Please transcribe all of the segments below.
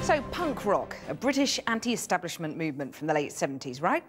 So, punk rock, a British anti-establishment movement from the late 70s, right?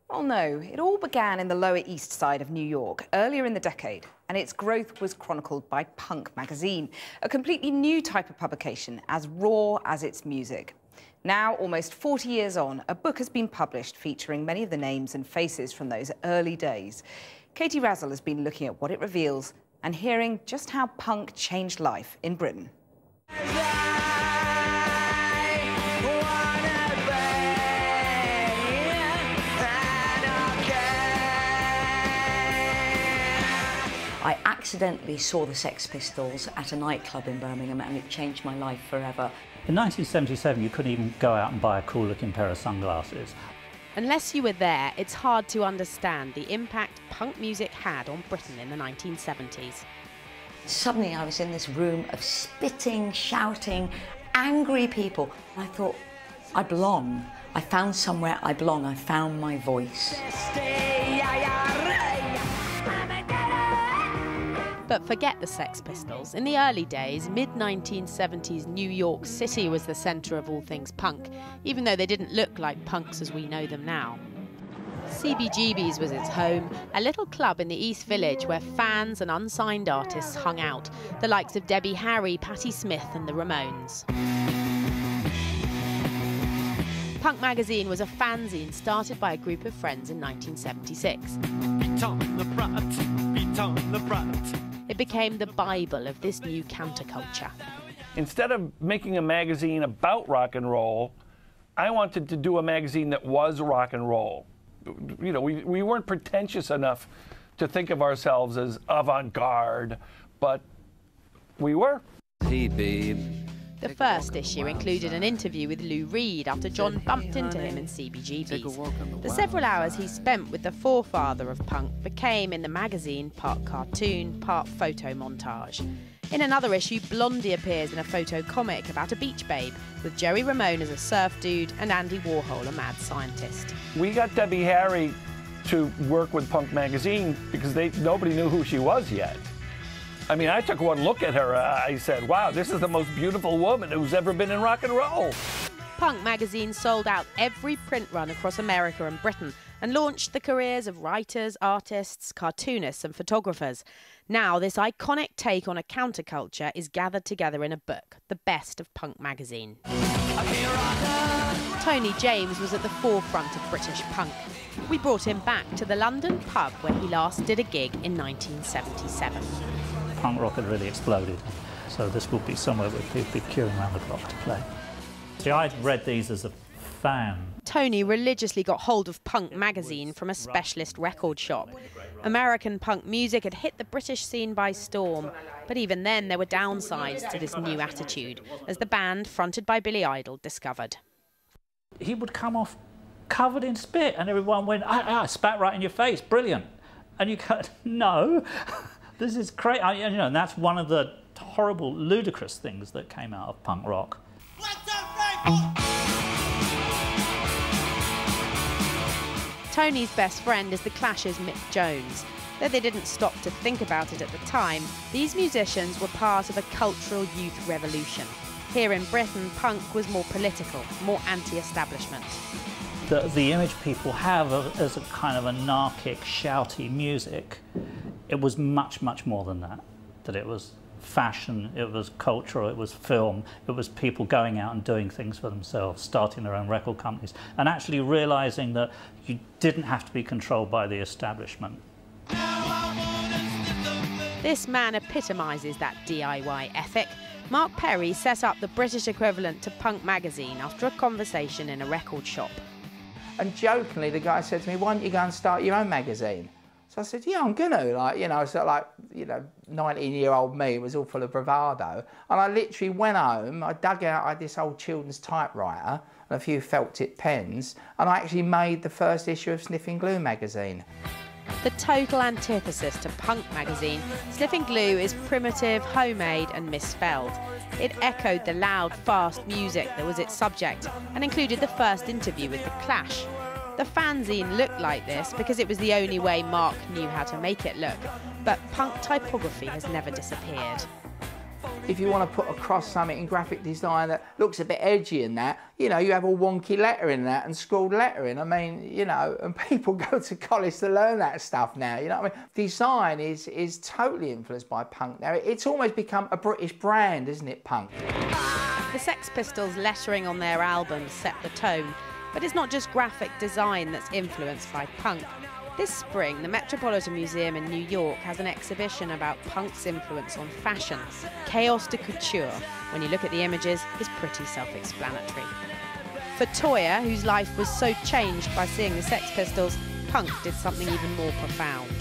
Well, no, it all began in the Lower East Side of New York earlier in the decade, and its growth was chronicled by Punk magazine, a completely new type of publication, as raw as its music. Now, almost 40 years on, a book has been published featuring many of the names and faces from those early days. Katie Razzall has been looking at what it reveals and hearing just how punk changed life in Britain. I accidentally saw the Sex Pistols at a nightclub in Birmingham, and it changed my life forever. In 1977, you couldn't even go out and buy a cool-looking pair of sunglasses. Unless you were there, it's hard to understand the impact punk music had on Britain in the 1970s. Suddenly I was in this room of spitting, shouting, angry people. I thought, I belong. I found somewhere I belong. I found my voice. But forget the Sex Pistols. In the early days, mid-1970s New York City was the centre of all things punk, even though they didn't look like punks as we know them now. CBGB's was its home, a little club in the East Village where fans and unsigned artists hung out, the likes of Debbie Harry, Patti Smith and the Ramones. Punk magazine was a fanzine started by a group of friends in 1976. It became the Bible of this new counterculture. Instead of making a magazine about rock and roll, I wanted to do a magazine that was rock and roll. You know, we weren't pretentious enough to think of ourselves as avant-garde, but we were. Hey, babe. The first issue included an interview with Lou Reed after John bumped into him in CBGB's. The several hours he spent with the forefather of punk became, in the magazine, part cartoon, part photo montage. In another issue, Blondie appears in a photo comic about a beach babe, with Joey Ramone as a surf dude and Andy Warhol a mad scientist. We got Debbie Harry to work with Punk magazine because nobody knew who she was yet. I mean, I took one look at her, I said, wow, this is the most beautiful woman who's ever been in rock and roll. Punk magazine sold out every print run across America and Britain and launched the careers of writers, artists, cartoonists and photographers. Now, this iconic take on a counterculture is gathered together in a book, The Best of Punk magazine. Tony James was at the forefront of British punk. We brought him back to the London pub where he last did a gig in 1977. Punk rock had really exploded, so this would be somewhere where people would be queuing around the clock to play. See, I'd read these as a fan. Tony religiously got hold of Punk magazine from a specialist record shop. American punk music had hit the British scene by storm, but even then there were downsides to this new attitude, as the band, fronted by Billy Idol, discovered. He would come off covered in spit, and everyone went, I spat right in your face, brilliant. And you go, no. This is crazy, you know, and that's one of the horrible, ludicrous things that came out of punk rock. Tony's best friend is the Clash's Mick Jones. Though they didn't stop to think about it at the time, these musicians were part of a cultural youth revolution. Here in Britain, punk was more political, more anti-establishment. The image people have as a kind of anarchic, shouty music, it was much, much more than that. That it was fashion, it was cultural, it was film, it was people going out and doing things for themselves, starting their own record companies, and actually realising that you didn't have to be controlled by the establishment. This man epitomises that DIY ethic. Mark Perry set up the British equivalent to Punk magazine after a conversation in a record shop. And jokingly, the guy said to me, why don't you go and start your own magazine? So I said, yeah, I'm gonna, like, you know, so like, you know, 19-year-old me was all full of bravado. And I literally went home, I dug out, I had this old children's typewriter and a few felt tip pens, and I actually made the first issue of Sniffing Glue magazine. The total antithesis to Punk magazine, Sniffing Glue is primitive, homemade and misspelled. It echoed the loud, fast music that was its subject and included the first interview with The Clash. The fanzine looked like this because it was the only way Mark knew how to make it look, but punk typography has never disappeared. if you want to put across something in graphic design that looks a bit edgy and that, you know, you have all wonky lettering in that and scrawled lettering. I mean, you know, and people go to college to learn that stuff now, you know what I mean? Design is totally influenced by punk now. It's almost become a British brand, isn't it, punk? The Sex Pistols' lettering on their albums set the tone, but it's not just graphic design that's influenced by punk. This spring, the Metropolitan Museum in New York has an exhibition about punk's influence on fashion. Chaos de couture, when you look at the images, is pretty self-explanatory. For Toya, whose life was so changed by seeing the Sex Pistols, punk did something even more profound.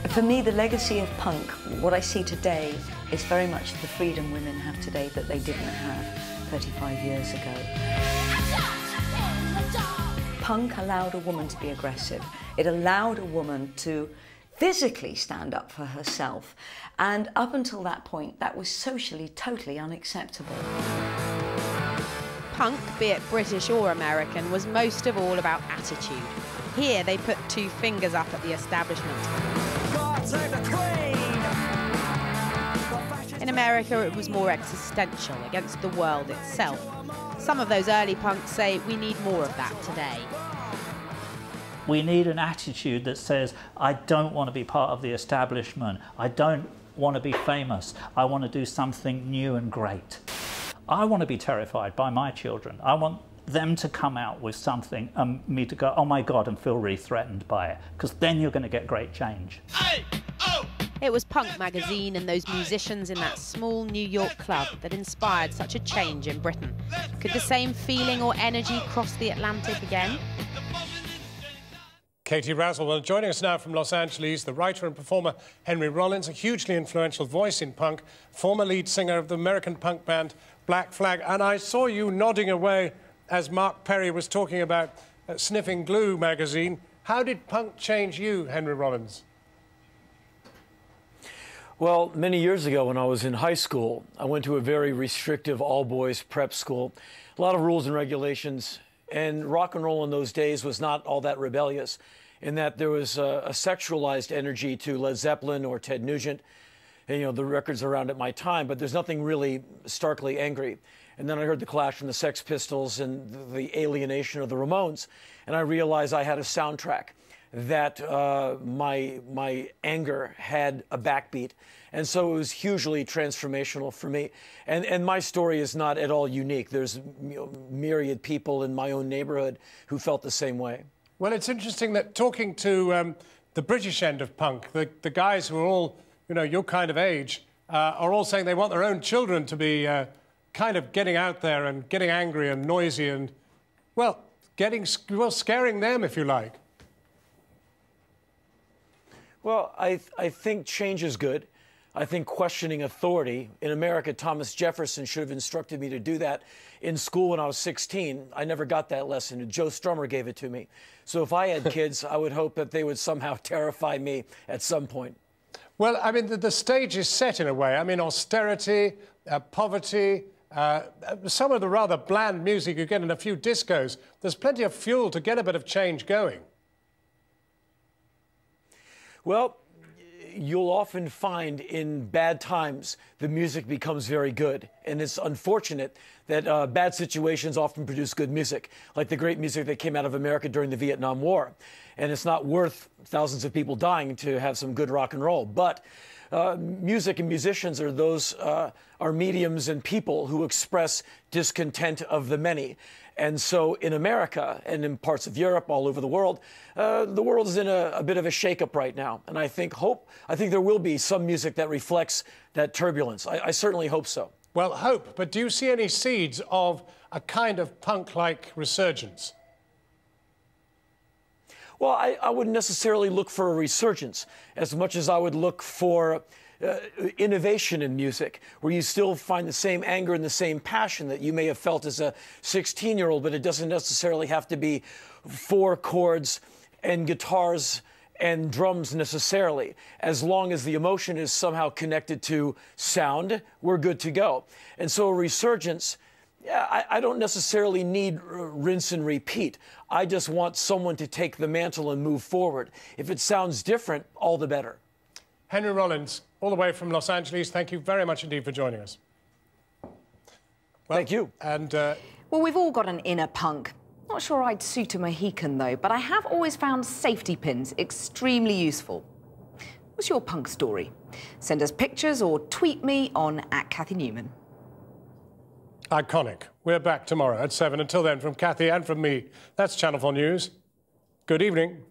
For me, the legacy of punk, what I see today, is very much the freedom women have today that they didn't have 35 years ago. Punk allowed a woman to be aggressive. It allowed a woman to physically stand up for herself. And up until that point, that was socially totally unacceptable. Punk, be it British or American, was most of all about attitude. Here they put two fingers up at the establishment. In America, it was more existential, against the world itself. Some of those early punks say we need more of that today. We need an attitude that says, I don't want to be part of the establishment. I don't want to be famous. I want to do something new and great. I want to be terrified by my children. I want them to come out with something and me to go, oh my God, and feel really threatened by it, because then you're going to get great change. It was Punk magazine and those musicians in that small New York club that inspired such a change in Britain. Could the same feeling or energy cross the Atlantic again? Katie Razzall. Well, joining us now from Los Angeles, the writer and performer Henry Rollins, a hugely influential voice in punk, former lead singer of the American punk band Black Flag. And I saw you nodding away as Mark Perry was talking about Sniffing Glue magazine. How did punk change you, Henry Rollins? Well, many years ago when I was in high school, I went to a very restrictive all-boys prep school. A lot of rules and regulations. And rock and roll in those days was not all that rebellious, in that there was a sexualized energy to Led Zeppelin or Ted Nugent, and, you know, the records around at my time, but there's nothing really starkly angry. And then I heard the Clash from the Sex Pistols and the alienation of the Ramones, and I realized I had a soundtrack, that my anger had a backbeat. And so it was hugely transformational for me. And my story is not at all unique. There's, you know, myriad people in my own neighborhood who felt the same way. Well, it's interesting that talking to the British end of punk, the guys who are all, you know, your kind of age, are all saying they want their own children to be kind of getting out there and getting angry and noisy and, well, scaring them, if you like. Well, I think change is good. I think questioning authority. In America, Thomas Jefferson should have instructed me to do that in school when I was 16. I never got that lesson. Joe Strummer gave it to me. So if I had kids, I would hope that they would somehow terrify me at some point. Well, I mean, the stage is set in a way. I mean, austerity, poverty, some of the rather bland music you get in a few discos. There's plenty of fuel to get a bit of change going. Well, you'll often find in bad times the music becomes very good. And it's unfortunate that bad situations often produce good music, like the great music that came out of America during the Vietnam War. And it's not worth thousands of people dying to have some good rock and roll. But music and musicians are those are mediums and people who express discontent of the many. And so in America and in parts of Europe, all over the world is in a bit of a shakeup right now. And I think there will be some music that reflects that turbulence. I certainly hope so. Well, hope, but do you see any seeds of a kind of punk-like resurgence? Well, I wouldn't necessarily look for a resurgence as much as I would look for innovation in music, where you still find the same anger and the same passion that you may have felt as a 16-year-old, but it doesn't necessarily have to be 4 chords and guitars and drums necessarily. As long as the emotion is somehow connected to sound, we're good to go. And so a resurgence, yeah, I don't necessarily need rinse and repeat. I just want someone to take the mantle and move forward. If it sounds different, all the better. Henry Rollins, all the way from Los Angeles, thank you very much indeed for joining us. Well, thank you. And Well, we've all got an inner punk. Not sure I'd suit a Mohican, though, but I have always found safety pins extremely useful. What's your punk story? Send us pictures or tweet me on @KathyNewman. iconic. We're back tomorrow at 7. Until then, from Kathy and from me, that's Channel 4 News. Good evening.